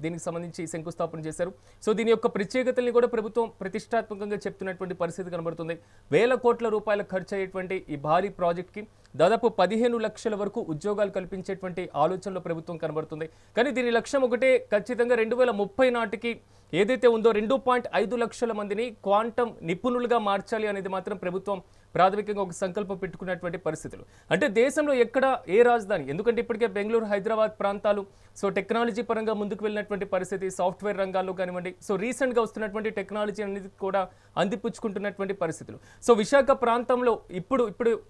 దీనికి సంబంధించి శంకుస్థాపన చేశారు. సో దీని యొక్క ప్రత్యేకతల్ని కూడా ప్రభుత్వం ప్రతిష్టాత్మకంగా చెప్తున్నటువంటి పరిస్థితి కనబడుతుంది. వేల కోట్ల రూపాయల ఖర్చు అయ్యేటువంటి ఈ భారీ ప్రాజెక్ట్కి దాదాపు 15 లక్షల వరకు ఉద్యోగాలు కల్పించేటువంటి ఆలోచనలో ప్రభుత్వం కనబడుతుంది. కానీ దీని లక్ష్యం ఒకటే, ఖచ్చితంగా 2030 నాటికి ఏదైతే ఉందో 2.5 లక్షల మందిని క్వాంటమ్ నిపుణులుగా మార్చాలి అనేది మాత్రం ప్రభుత్వం ప్రాథమికంగా ఒక సంకల్పం పెట్టుకున్నటువంటి పరిస్థితులు. అంటే దేశంలో ఎక్కడ ఏ రాజధాని, ఎందుకంటే ఇప్పటికే బెంగళూరు, హైదరాబాద్ ప్రాంతాలు సో టెక్నాలజీ పరంగా ముందుకు వెళ్ళినటువంటి పరిస్థితి, సాఫ్ట్వేర్ రంగాల్లో కానివ్వండి, సో రీసెంట్గా వస్తున్నటువంటి టెక్నాలజీ అనేది కూడా అందిపుచ్చుకుంటున్నటువంటి పరిస్థితులు. సో విశాఖ ప్రాంతంలో ఇప్పుడు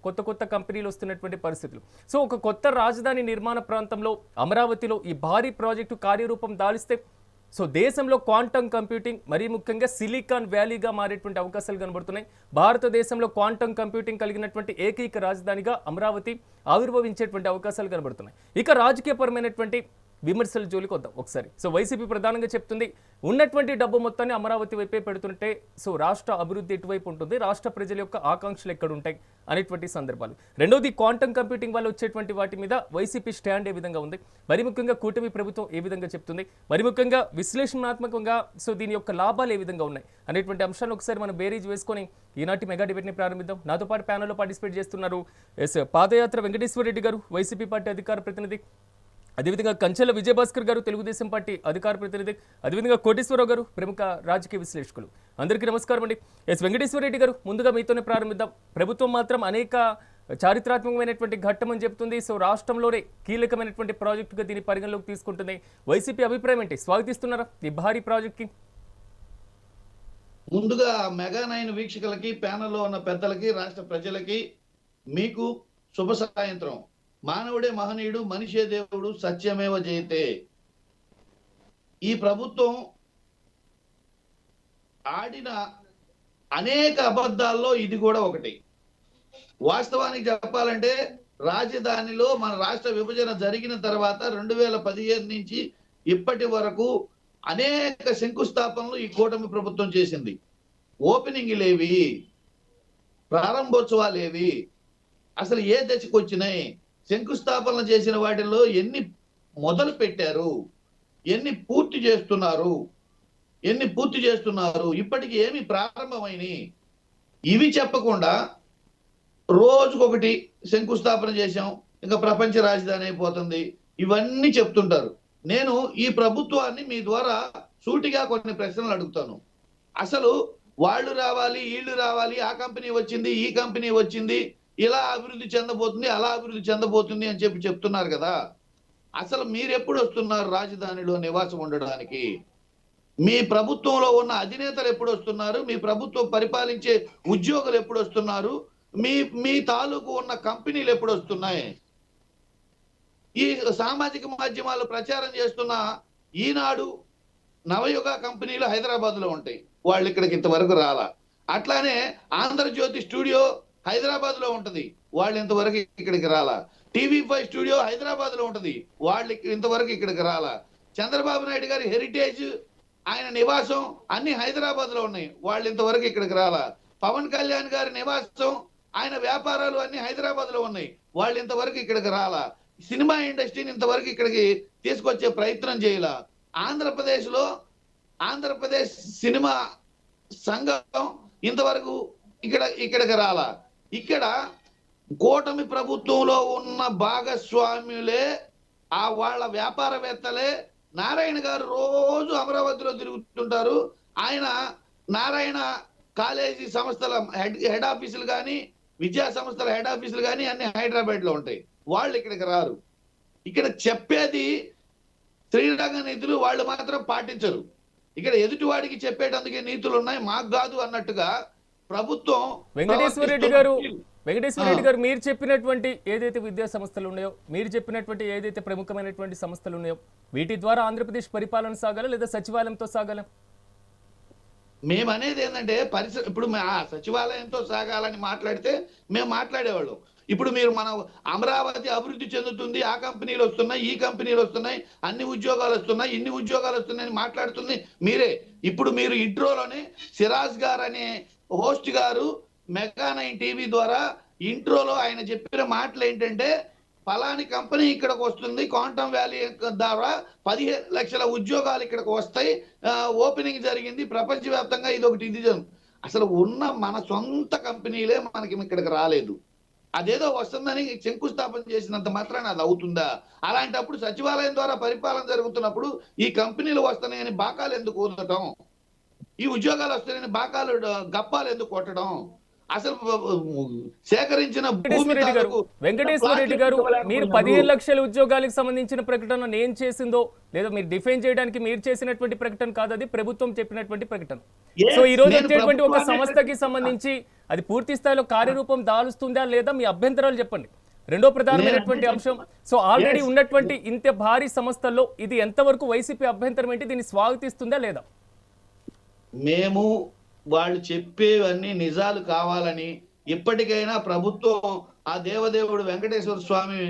కొత్త కంపెనీలు వస్తున్నటువంటి పరిస్థితులు. సో ఒక కొత్త రాజధాని నిర్మాణ ప్రాంతంలో అమరావతిలో ఈ భారీ ప్రాజెక్టు కార్యరూపం దాలిస్తే సో దేశంలో క్వాంటమ్ కంప్యూటింగ్ మరీ ముఖ్యంగా సిలికాన్ వ్యాలీగా మారేటువంటి అవకాశాలు కనబడుతున్నాయి. భారతదేశంలో క్వాంటమ్ కంప్యూటింగ్ కలిగినటువంటి ఏకైక రాజధానిగా అమరావతి ఆవిర్భవించేటువంటి అవకాశాలు కనబడుతున్నాయి. ఇక రాజకీయపరమైనటువంటి విమర్శల జోలికి వద్దాం ఒకసారి. సో వైసీపీ ప్రధానంగా చెప్తుంది, ఉన్నటువంటి డబ్బు మొత్తాన్ని అమరావతి వైపే పెడుతుంటే సో రాష్ట్ర అభివృద్ధి ఎటువైపు ఉంటుంది, రాష్ట్ర ప్రజల యొక్క ఆకాంక్షలు ఎక్కడ ఉంటాయి అనేటువంటి సందర్భాలు. రెండోది, క్వాంటమ్ కంప్యూటింగ్ వల్ల వచ్చేటువంటి వాటి మీద వైసీపీ స్టాండ్ ఏ విధంగా ఉంది, మరి ముఖ్యంగా కూటమి ప్రభుత్వం ఏ విధంగా చెప్తుంది, మరి ముఖ్యంగా విశ్లేషణాత్మకంగా సో దీని యొక్క లాభాలు ఏ విధంగా ఉన్నాయి అనేటువంటి అంశాలను ఒకసారి మనం బేరీజ్ వేసుకొని ఈనాటి మెగా డిబేట్ని ప్రారంభిద్దాం. నాతో పాటు ప్యానెల్లో పార్టిసిపేట్ చేస్తున్నారు పాదయాత్ర వెంకటేశ్వర రెడ్డి గారు, వైసీపీ పార్టీ అధికార ప్రతినిధి, అదేవిధంగా కంచెల విజయభాస్కర్ గారు, తెలుగుదేశం పార్టీ అధికార ప్రతినిధి, అదేవిధంగా కోటేశ్వరరావు గారు, ప్రముఖ రాజకీయ విశ్లేషకులు. అందరికీ నమస్కారం అండి. వెంకటేశ్వర రెడ్డి గారు, ముందుగా మీతోనే ప్రారంభిద్దాం. ప్రభుత్వం మాత్రం అనేక చారిత్రాత్మకమైనటువంటి ఘట్టం అని చెప్తుంది. సో రాష్ట్రంలోనే కీలకమైనటువంటి ప్రాజెక్టుగా దీన్ని పరిగణలోకి తీసుకుంటుంది. వైసీపీ అభిప్రాయం ఏంటి? స్వాగతిస్తున్నారా ఈ భారీ ప్రాజెక్ట్కి? ముందుగా మెగా 9 వీక్షకులకి, ప్యానెల్లో ఉన్న పెద్దలకి, రాష్ట్ర ప్రజలకి మీకు శుభ సాయంత్రం. మానవుడే మహనీయుడు, మనిషే దేవుడు, సత్యమేవ జయతే. ఈ ప్రభుత్వం ఆడిన అనేక అబద్ధాల్లో ఇది కూడా ఒకటి. వాస్తవానికి చెప్పాలంటే రాజధానిలో మన రాష్ట్ర విభజన జరిగిన తర్వాత 2015 నుంచి ఇప్పటి వరకు అనేక శంకుస్థాపనలు ఈ కూటమి ప్రభుత్వం చేసింది. ఓపెనింగ్లేవి, ప్రారంభోత్సవాలేవి, అసలు ఏ దశకు వచ్చినాయి, శంకుస్థాపన చేసిన వాటిల్లో ఎన్ని మొదలు పెట్టారు, ఎన్ని పూర్తి చేస్తున్నారు, ఇప్పటికి ఏమి ప్రారంభమైనవి, ఇవి చెప్పకుండా రోజుకొకటి శంకుస్థాపన చేశాం, ఇంకా ప్రపంచ రాజధాని అయిపోతుంది, ఇవన్నీ చెప్తుంటారు. నేను ఈ ప్రభుత్వాన్ని మీ ద్వారా సూటిగా కొన్ని ప్రశ్నలు అడుగుతాను. అసలు వాళ్ళు రావాలి, వీళ్ళు రావాలి, ఆ కంపెనీ వచ్చింది, ఈ కంపెనీ వచ్చింది, ఇలా అభివృద్ధి చెందబోతుంది, అలా అభివృద్ధి చెందబోతుంది అని చెప్తున్నారు కదా. అసలు మీరు ఎప్పుడు వస్తున్నారు రాజధానిలో నివాసం ఉండడానికి? మీ ప్రభుత్వంలో ఉన్న అధినేతలు ఎప్పుడు వస్తున్నారు? మీ ప్రభుత్వం పరిపాలించే ఉద్యోగులు ఎప్పుడు వస్తున్నారు? మీ తాలూకు ఉన్న కంపెనీలు ఎప్పుడు వస్తున్నాయి? ఈ సామాజిక మాధ్యమాలు ప్రచారం చేస్తున్న ఈనాడు, నవయుగ కంపెనీలు హైదరాబాద్ లో ఉంటాయి, వాళ్ళు ఇక్కడికి ఇంతవరకు రాలా. అట్లానే ఆంధ్రజ్యోతి స్టూడియో హైదరాబాద్ లో ఉంటది, వాళ్ళు ఇంతవరకు ఇక్కడికి రాలా. TV5 స్టూడియో హైదరాబాద్ లో ఉంటది, వాళ్ళు ఇంతవరకు ఇక్కడికి రాలా. చంద్రబాబు నాయుడు గారి హెరిటేజ్, ఆయన నివాసం అన్ని హైదరాబాద్ లో ఉన్నాయి, వాళ్ళు ఇంతవరకు ఇక్కడికి రాలా. పవన్ కళ్యాణ్ గారి నివాసం, ఆయన వ్యాపారాలు అన్ని హైదరాబాద్ లో ఉన్నాయి, వాళ్ళు ఇంతవరకు ఇక్కడికి రాలా. సినిమా ఇండస్ట్రీని ఇంతవరకు ఇక్కడికి తీసుకొచ్చే ప్రయత్నం చేయాల. ఆంధ్రప్రదేశ్ సినిమా సంఘం ఇంతవరకు ఇక్కడికి రాలా. ఇక్కడ కూటమి ప్రభుత్వంలో ఉన్న భాగస్వామ్యులే, వాళ్ళ వ్యాపారవేత్తలే. నారాయణ గారు రోజు అమరావతిలో తిరుగుతుంటారు. ఆయన నారాయణ కాలేజీ సంస్థల హెడ్ ఆఫీసులు కానీ, విద్యా సంస్థల హెడ్ ఆఫీసులు కానీ అన్ని హైదరాబాద్ లో ఉంటాయి, వాళ్ళు ఇక్కడికి రారు. ఇక్కడ చెప్పేది శ్రీరంగ నీతులు వాళ్ళు మాత్రం పాటించరు. ఇక్కడ ఎదుటివాడికి చెప్పేటందుకే నీతులు ఉన్నాయి, మాకు కాదు అన్నట్టుగా ప్రభుత్వం. వెంకటేశ్వర రెడ్డి గారు, మీరు చెప్పినటువంటి ఏదైతే విద్యా సంస్థలు ఉన్నాయో, మీరు చెప్పినటువంటి ఏదైతే ప్రముఖమైనటువంటి సంస్థలు ఉన్నాయో, వీటి ద్వారా ఆంధ్రప్రదేశ్ పరిపాలన సాగాలా లేదా సచివాలయంతో సాగాలా? మేము అనేది ఏంటంటే ఇప్పుడు సచివాలయంతో సాగాలని మాట్లాడితే మేము మాట్లాడేవాళ్ళం. ఇప్పుడు మీరు మన అమరావతి అభివృద్ధి చెందుతుంది, ఆ కంపెనీలు వస్తున్నాయి, ఈ కంపెనీలు వస్తున్నాయి, అన్ని ఉద్యోగాలు వస్తున్నాయి, ఇన్ని ఉద్యోగాలు వస్తున్నాయని మాట్లాడుతుంది మీరే. ఇప్పుడు మీరు ఇంట్రోలోనే సిరాజ్ గారు అనే హోస్ట్ గారు మెగా 9 టీవీ ద్వారా ఇంట్రోలో ఆయన చెప్పిన మాటలు ఏంటంటే ఫలాని కంపెనీ ఇక్కడికి వస్తుంది, క్వాంటమ్ వ్యాలీ ద్వారా 15 లక్షల ఉద్యోగాలు ఇక్కడికి వస్తాయి, ఓపెనింగ్ జరిగింది ప్రపంచవ్యాప్తంగా, ఇది ఒకటి ఇది అసలు ఉన్న మన సొంత కంపెనీలే మనకి ఇక్కడికి రాలేదు. అదేదో వస్తుందని శంకుస్థాపన చేసినంత మాత్రాన అది అవుతుందా? అలాంటప్పుడు సచివాలయం ద్వారా పరిపాలన జరుగుతున్నప్పుడు ఈ కంపెనీలు వస్తున్నాయని బాకాలు ఎందుకు ఊదటం, ఈ ఉద్యోగాలు వస్తున్నాయని బాకాలు గప్పాలు ఎందుకు కొట్టడం? అసలు సేకరించిన వెంకటేశ్వర రెడ్డి గారు, మీరు 15 లక్షల ఉద్యోగాలకు సంబంధించిన ప్రకటన నేను చేసిందో లేదా మీరు డిఫైన్ చేయడానికి మీరు చేసినటువంటి ప్రకటన కాదు, అది ప్రభుత్వం చెప్పినటువంటి ప్రకటన. సో ఈ రోజు వచ్చేటువంటి ఒక సంస్థకి సంబంధించి అది పూర్తి స్థాయిలో కార్యరూపం దాలుస్తుందా లేదా, మీ అభ్యంతరాలు చెప్పండి. రెండో ప్రధానమైనటువంటి అంశం, సో ఆల్రెడీ ఉన్నటువంటి ఇంత భారీ సంస్థల్లో ఇది ఎంతవరకు వైసీపీ అభ్యంతరం ఏంటి, దీన్ని స్వాగతిస్తుందా లేదా? మేము వాళ్ళు చెప్పేవన్నీ నిజాలు కావాలని, ఇప్పటికైనా ప్రభుత్వం ఆ దేవదేవుడు వెంకటేశ్వర స్వామి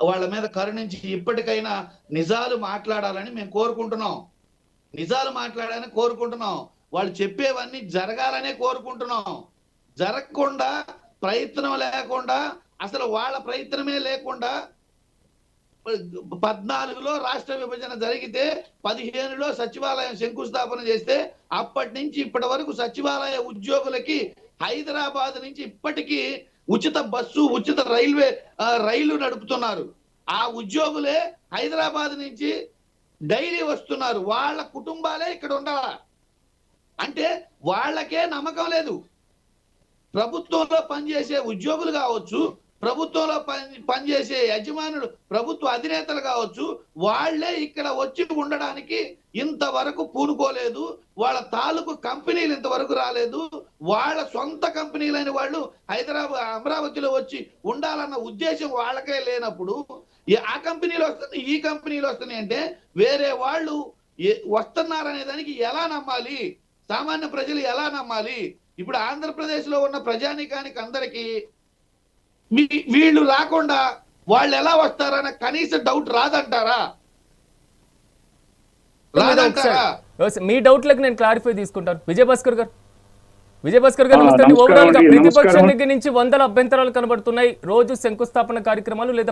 వాళ్ళ మీద కరుణించి ఇప్పటికైనా నిజాలు మాట్లాడాలని మేము కోరుకుంటున్నాం. నిజాలు మాట్లాడాలని కోరుకుంటున్నాం. వాళ్ళు చెప్పేవన్నీ జరగాలనే కోరుకుంటున్నాం. జరగకుండా, ప్రయత్నం లేకుండా, అసలు వాళ్ళ ప్రయత్నమే లేకుండా 14లో రాష్ట్ర విభజన జరిగితే 15లో సచివాలయం శంకుస్థాపన చేస్తే అప్పటి నుంచి ఇప్పటి వరకు సచివాలయ ఉద్యోగులకి హైదరాబాద్ నుంచి ఇప్పటికీ ఉచిత బస్సు, ఉచిత రైలు నడుపుతున్నారు. ఆ ఉద్యోగులే హైదరాబాద్ నుంచి డైలీ వస్తున్నారు. వాళ్ళ కుటుంబాలే ఇక్కడ ఉండాలా అంటే వాళ్ళకే నమ్మకం లేదు. ప్రభుత్వంలో పనిచేసే ఉద్యోగులు కావచ్చు, ప్రభుత్వంలో పనిచేసే యజమానులు, ప్రభుత్వ అధినేతలు కావచ్చు, వాళ్లే ఇక్కడ వచ్చి ఉండడానికి ఇంతవరకు పూనుకోలేదు. వాళ్ళ తాలూకు కంపెనీలు ఇంతవరకు రాలేదు. వాళ్ళ సొంత కంపెనీలైన వాళ్ళు హైదరాబాద్, అమరావతిలో వచ్చి ఉండాలన్న ఉద్దేశం వాళ్ళకే లేనప్పుడు ఆ కంపెనీలు వస్తున్నాయి, ఈ కంపెనీలు వస్తున్నాయి అంటే వేరే వాళ్ళు వస్తున్నారనే దానికి ఎలా నమ్మాలి? సామాన్య ప్రజలు ఎలా నమ్మాలి? ఇప్పుడు ఆంధ్రప్రదేశ్ లో ఉన్న ప్రజానీకానికి అందరికీ వీళ్ళు రాకుండా వాళ్ళు ఎలా వస్తారన్న కనీస డౌట్ రాదంటారా? మీ డౌట్లకు నేను క్లారిఫై తీసుకుంటాను. విజయభాస్కర్ గారు నమస్తే. ఓవరాల్ గా ప్రతిపక్షం దగ్గర నుంచి వందల అభ్యంతరాలు కనబడుతున్నాయి. రోజు శంకుస్థాపన కార్యక్రమాలు లేదా